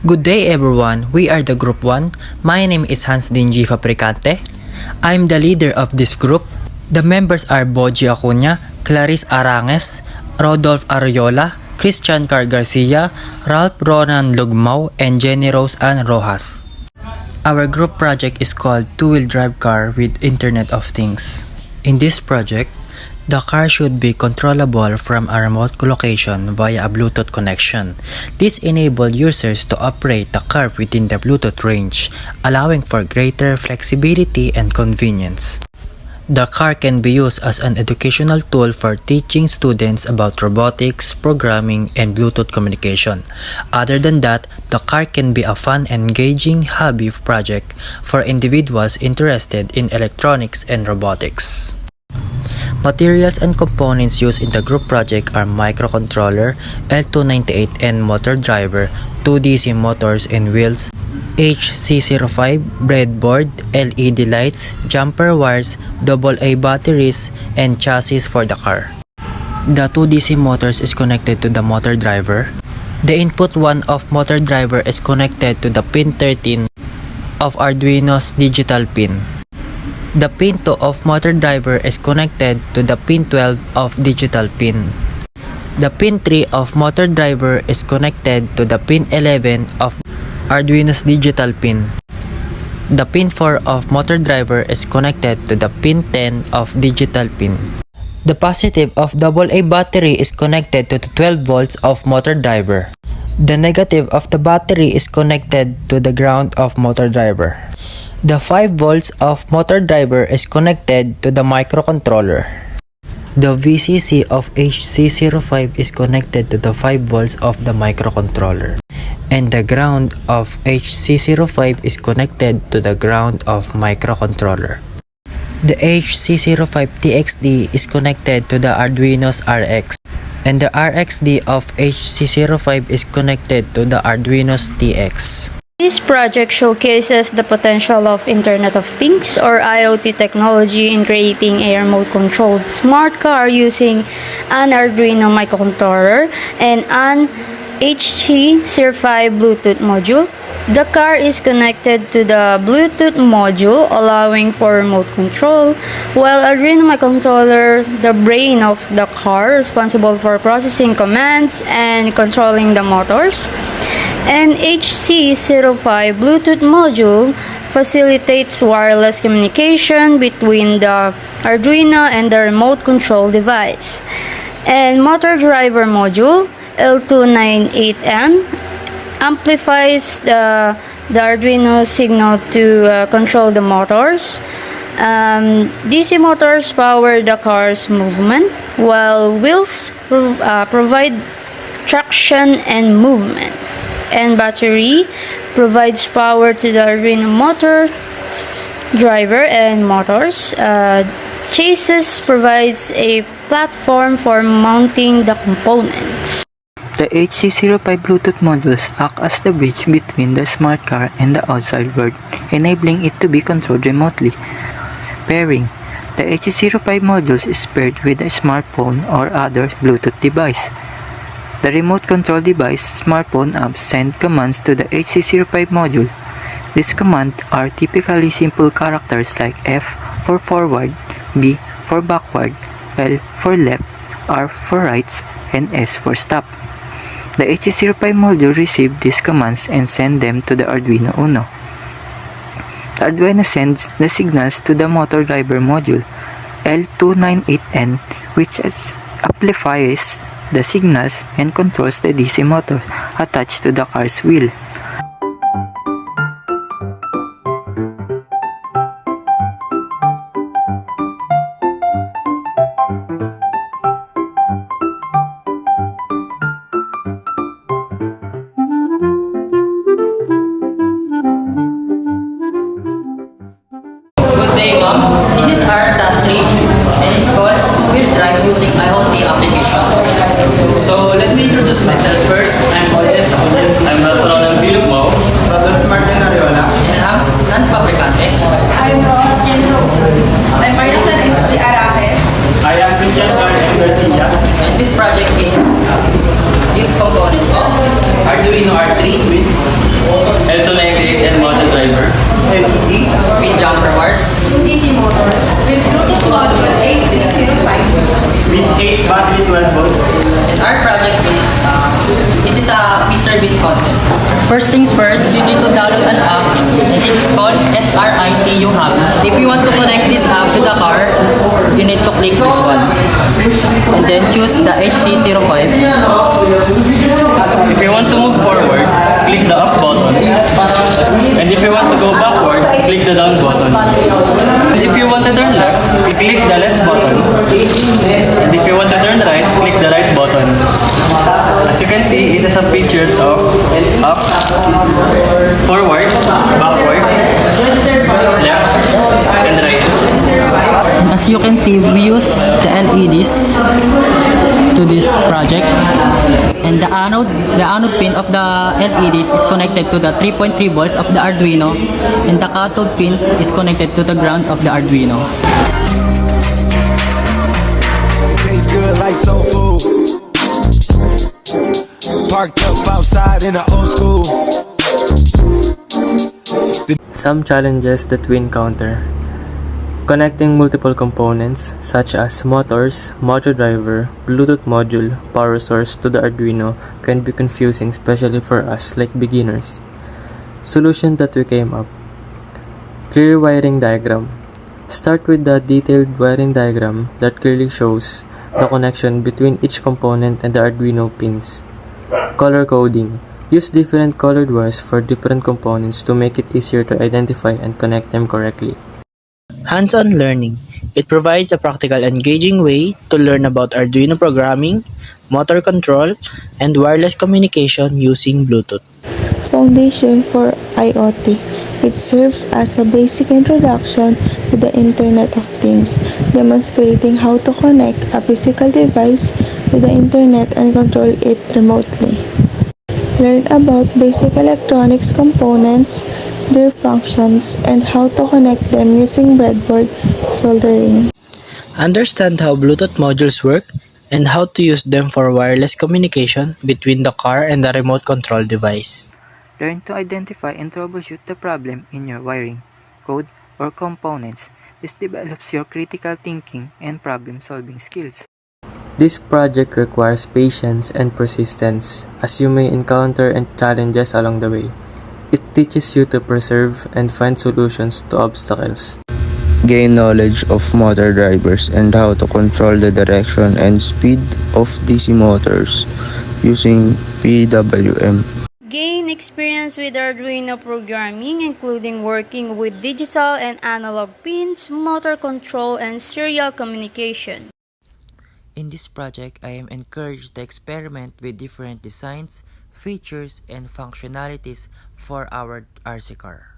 Good day everyone, we are the Group 1. My name is Hans Dingy Fabricante. I'm the leader of this group. The members are Boji Acuña, Clarice Arangues, Rodolph Ariola, Christian Car Garcia, Ralph Ronan Lugmao, and Jenny Rose Ann Rojas. Our group project is called Two-Wheel Drive Car with Internet of Things. In this project, the car should be controllable from a remote location via a Bluetooth connection. This enables users to operate the car within the Bluetooth range, allowing for greater flexibility and convenience. The car can be used as an educational tool for teaching students about robotics, programming, and Bluetooth communication. Other than that, the car can be a fun and engaging hobby project for individuals interested in electronics and robotics. Materials and components used in the group project are microcontroller, L298N motor driver, 2 DC motors and wheels, HC05 breadboard, LED lights, jumper wires, AA batteries, and chassis for the car. The 2 DC motors is connected to the motor driver. The input 1 of motor driver is connected to the pin 13 of Arduino's digital pin. The pin 2 of motor driver is connected to the pin 12 of digital pin. The pin 3 of motor driver is connected to the pin 11 of Arduino's digital pin. The pin 4 of motor driver is connected to the pin 10 of digital pin. The positive of AA battery is connected to the 12 volts of motor driver. The negative of the battery is connected to the ground of motor driver. The 5 volts of motor driver is connected to the microcontroller. The VCC of HC05 is connected to the 5 volts of the microcontroller. And the ground of HC05 is connected to the ground of microcontroller. The HC05 TXD is connected to the Arduino's RX. And the RXD of HC05 is connected to the Arduino's TX. This project showcases the potential of Internet of Things or IoT technology in creating a remote-controlled smart car using an Arduino microcontroller and an HC05 Bluetooth module. The car is connected to the Bluetooth module, allowing for remote control, while Arduino microcontroller, the brain of the car, responsible for processing commands and controlling the motors. An HC05 Bluetooth module facilitates wireless communication between the Arduino and the remote control device. And motor driver module, L298N, amplifies the Arduino signal to control the motors. DC motors power the car's movement, while wheels provide traction and movement. And battery provides power to the Arduino motor driver and motors. Chassis provides a platform for mounting the components. The HC05 Bluetooth modules act as the bridge between the smart car and the outside world, enabling it to be controlled remotely. Pairing. The HC05 modules is paired with a smartphone or other Bluetooth device. The remote control device smartphone app send commands to the HC05 module. These commands are typically simple characters like F for forward, B for backward, L for left, R for right, and S for stop. The HC05 module receives these commands and send them to the Arduino Uno. The Arduino sends the signals to the motor driver module, L298N, which amplifies the signals and controls the DC motor attached to the car's wheel. Good day, ma'am. This is our task 3 and it's called Two-Wheel Drive using IoT applications. So let me introduce myself first. I'm Oles Acuña. I'm Ronan Lugmao. Rodolph Martin Ariola. And I'm Hans Fabricante. I'm Ross Jenny Rose. I'm Maria Clarice Arangues. I am Christian Car Garcia. And this project is these components of Arduino R3 with concept. First things first, you need to download an app and it is called SRITU Hub. If you want to connect this app to the car, you need to click this one. And then choose the HC05. If you want to move forward, click the up button. And if you want to go backward, click the down button. And if you want to turn left, you click the left button. And if you want to turn right, click the right button. As you can see, it has some features of up, forward, backward, left, and right. As you can see, we use the LEDs to this project. And the anode pin of the LEDs is connected to the 3.3 volts of the Arduino, and the cathode pins is connected to the ground of the Arduino. Tastes good like soul food. Parked up outside in the old school. Some challenges that we encounter. Connecting multiple components such as motors, motor driver, Bluetooth module, power source to the Arduino can be confusing, especially for us like beginners. Solution that we came up. Clear wiring diagram. Start with the detailed wiring diagram that clearly shows the connection between each component and the Arduino pins. Color coding. Use different colored wires for different components to make it easier to identify and connect them correctly. Hands-on learning. It provides a practical, engaging way to learn about Arduino programming, motor control, and wireless communication using Bluetooth. Foundation for IoT. It serves as a basic introduction to the Internet of Things, demonstrating how to connect a physical device to the Internet and control it remotely. Learn about basic electronics components, their functions, and how to connect them using breadboard soldering. Understand how Bluetooth modules work and how to use them for wireless communication between the car and the remote control device. Learn to identify and troubleshoot the problem in your wiring, code, or components. This develops your critical thinking and problem-solving skills. This project requires patience and persistence, as you may encounter challenges along the way. It teaches you to persevere and find solutions to obstacles. Gain knowledge of motor drivers and how to control the direction and speed of DC motors using PWM. Gain experience with Arduino programming, including working with digital and analog pins, motor control, and serial communication. In this project, I am encouraged to experiment with different designs, features, and functionalities for our RC car.